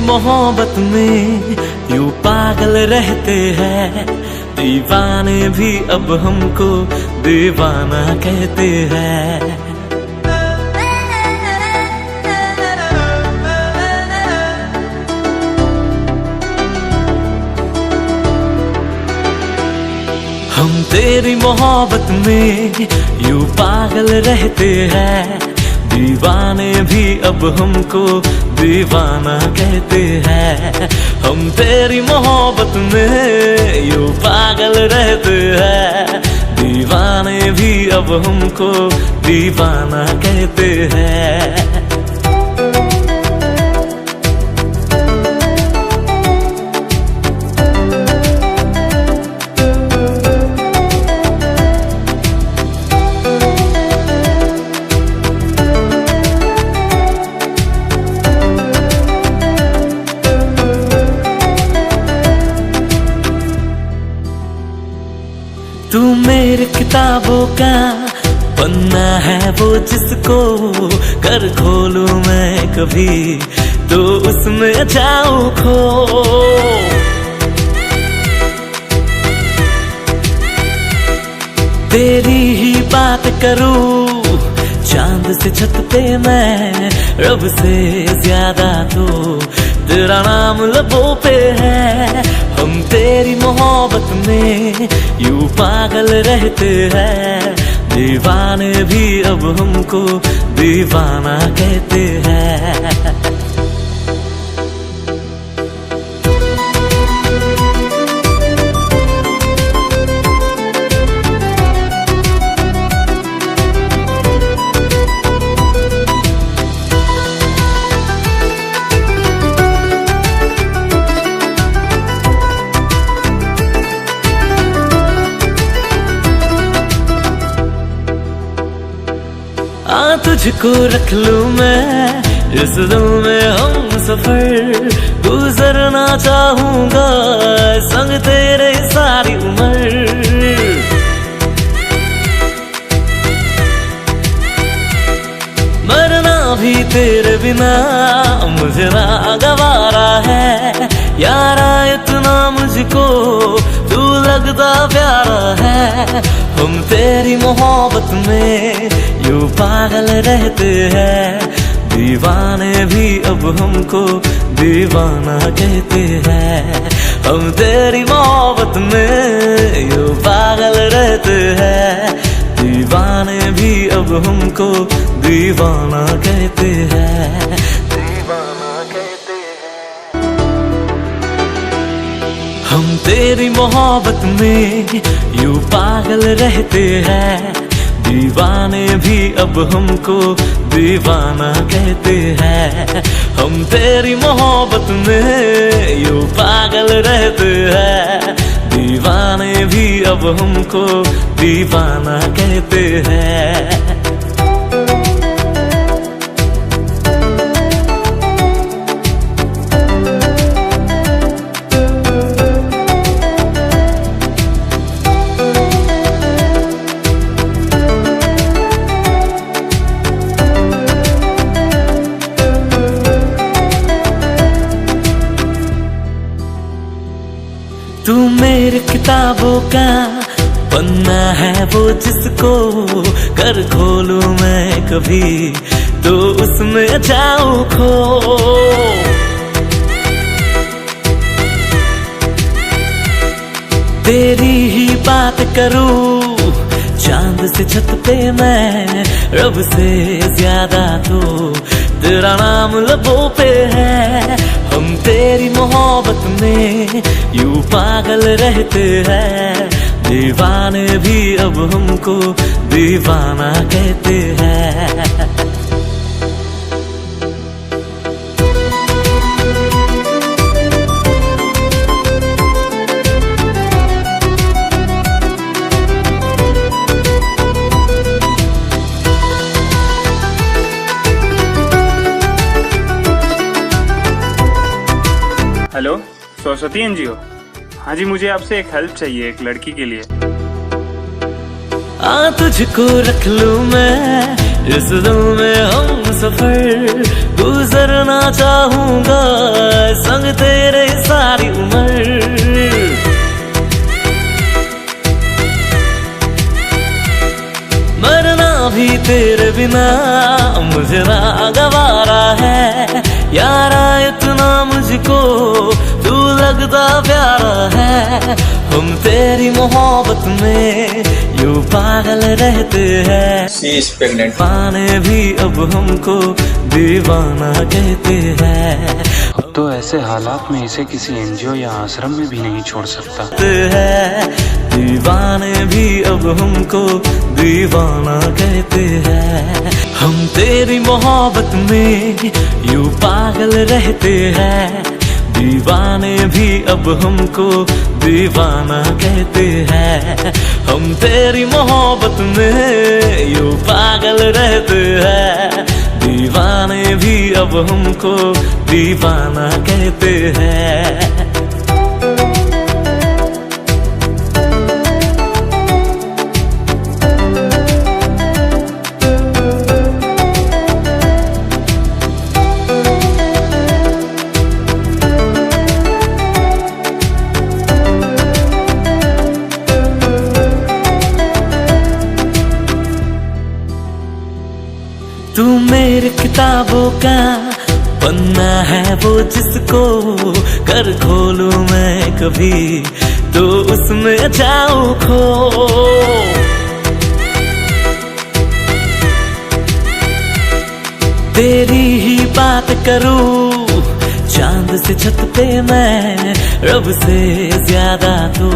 तेरी मोहब्बत में यूं पागल रहते हैं, दीवाने भी अब हमको दीवाना कहते हैं। हम तेरी मोहब्बत में यूं पागल रहते हैं, दीवाने भी अब हमको दीवाना कहते हैं। हम तेरी मोहब्बत में यूं पागल रहते हैं, दीवाने भी अब हमको दीवाना कहते हैं। तू मेरे किताबों का पन्ना है वो जिसको कर खोलूं मैं कभी तो उसमें जाऊं खो। तेरी ही बात करूं चांद से छत पे मैं, रब से ज्यादा तो तेरा नाम लबों पे है। हम तेरी मोहब्बत में यूं पागल रहते हैं, दीवाने भी अब हमको दीवाना कहते हैं। तुझको रख लूं मैं इस दिल में हम सफर, गुजरना चाहूंगा संग तेरे सारी उम्र। मरना भी तेरे बिना मुझे ना गवारा है, यारा इतना मुझको तू लगता प्यारा है। हम तेरी मोहब्बत में यूं पागल रहते हैं, दीवाने भी अब हमको दीवाना कहते हैं। हम तेरी मोहब्बत में यूं पागल रहते हैं, दीवाने भी अब हमको दीवाना कहते हैं, दीवाना कहते हैं। हम तेरी मोहब्बत में यूं पागल रहते हैं, दीवाने भी अब हमको दीवाना कहते हैं। हम तेरी मोहब्बत में यूं पागल रहते हैं, दीवाने भी अब हमको दीवाना कहते हैं। तू मेरे किताबों का पन्ना है वो जिसको कर खोलूं मैं कभी तो उसमें जाऊं खो। तेरी ही बात करूं चांद से छत पे मैं, रब से ज्यादा तो तेरा नाम लबों पे है। हम तेरी मोहब्बत में यूं पागल रहते हैं, दीवाने भी अब हमको दीवाना कहते हैं। Hello, Saraswati NGO. हाँ जी, मुझे आपसे एक हेल्प चाहिए एक लड़की के लिए। तुझको रख लूं मैं इस दिल में हम सफर, गुजरना चाहूंगा बिना मुझे ना गवारा है यारा, इतना मुझको तू लगता प्यारा है। हम तेरी मोहब्बत में यूं पागल रहते हैं। She is pregnant. पाने भी अब हमको दीवाना कहते हैं। अब तो ऐसे हालात में इसे किसी एनजीओ या आश्रम में भी नहीं छोड़ सकता है दीवाने भी अब हमको दीवाना कहते हैं। हम तेरी मोहब्बत में यूं पागल रहते हैं। दीवाने भी अब हमको दीवाना कहते हैं। हम तेरी मोहब्बत में यूं पागल रहते हैं। दीवाने भी अब हमको दीवाना कहते हैं। तू मेरी किताबों का पन्ना है वो जिसको कर खोलूं मैं कभी तो उसमें जाऊं खो। तेरी ही बात करूं चांद से छत पे मैं, रब से ज्यादा तो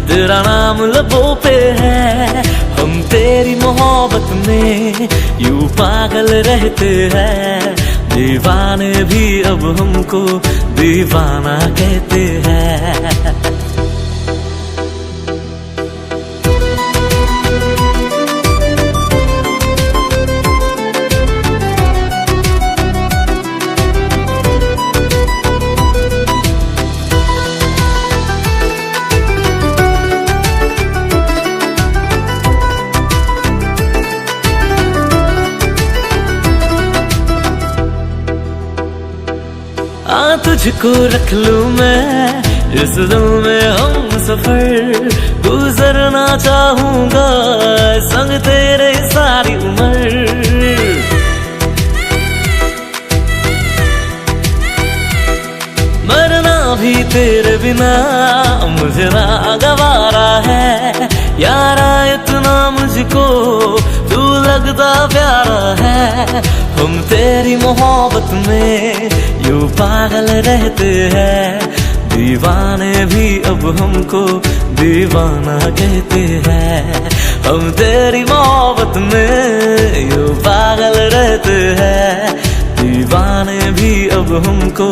तेरा नाम लबों पे है। हम तेरी मोहब्बत में यूं पागल रहते हैं। दीवाने भी अब हमको दीवाना कहते हैं। तुझको रख लूं मैं इस दिल में हम सफर, गुजरना चाहूंगा संग तेरे सारी उम्र। मरना भी तेरे बिना मुझे ना गवारा है यारा, इतना मुझको तू लगता प्यारा है। हम तेरी मोहब्बत में यूं पागल रहते हैं। दीवाने भी अब हमको दीवाना कहते हैं। हम तेरी मोहब्बत में यूं पागल रहते हैं। दीवाने भी अब हमको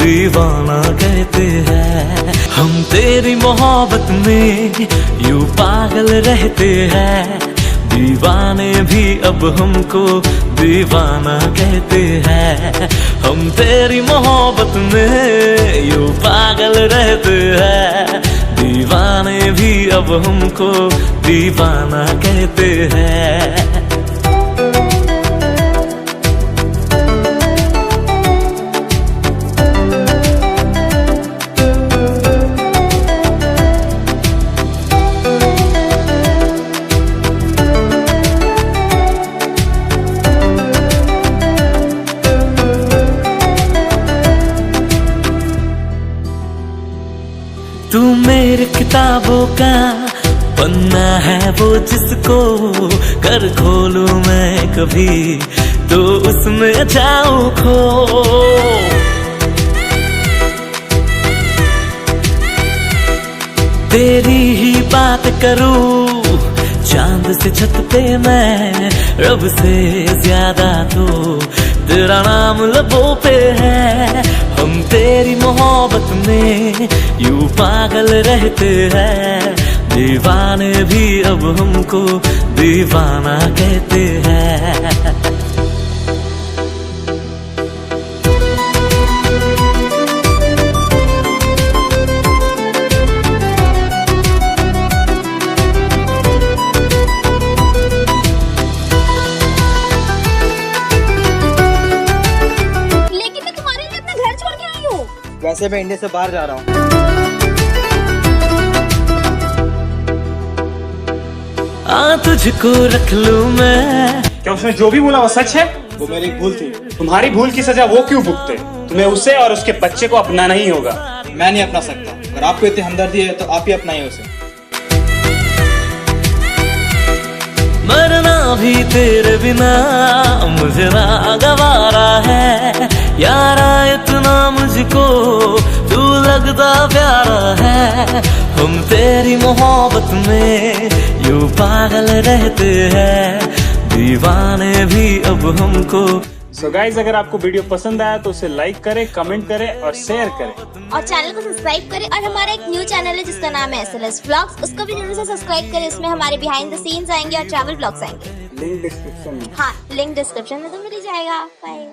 दीवाना कहते हैं। हम तेरी मोहब्बत में यूं पागल रहते हैं। दीवाने भी अब हमको दीवाना कहते हैं। हम तेरी मोहब्बत में यूं पागल रहते हैं। दीवाने भी अब हमको दीवाना कहते हैं। तू मेरी किताबों का पन्ना है वो जिसको कर खोलूं मैं कभी तो उसमें जाऊं खो। तेरी ही बात करूं चांद से छत पे मैं, रब से ज्यादा तो तेरा नाम लबों पे है। हम तेरी मोहब्बत में यूं पागल रहते हैं। दीवाने भी अब हमको दीवाना कहते हैं। वैसे मैं इंडिया से बाहर जा रहा हूँ। तुझको रख लूं मैं क्या उसने जो भी बोला वो सच है? वो मेरी एक भूल थी। तुम्हारी भूल की सजा वो क्यों भुगते? तुम्हें उसे और उसके बच्चे को अपनाना ही होगा। मैं नहीं अपना सकता। अगर आपको इतनी हमदर्दी है तो आप ही अपनाइए उसे। मरना भी तेरे बिना मुझे नागवारा है यारा, इतना मुझको तू लगता प्यारा है। हम तेरी मोहब्बत में यूं पागल रहते हैं, दीवाने भी अब हमको। सो गाइज, अगर आपको वीडियो पसंद आया तो उसे लाइक करें, कमेंट करें और शेयर करें और चैनल को सब्सक्राइब करें। और हमारा एक न्यू चैनल है जिसका नाम है SLS Vlogs, उसको भी जरूर से सब्सक्राइब करें। इसमें हमारे बिहाइंड द सीन्स आएंगे और ट्रैवल ब्लॉग्स आएंगे। लिंक डिस्क्रिप्शन में। हाँ, लिंक डिस्क्रिप्शन में तो मिल ही जाएगा। बाय।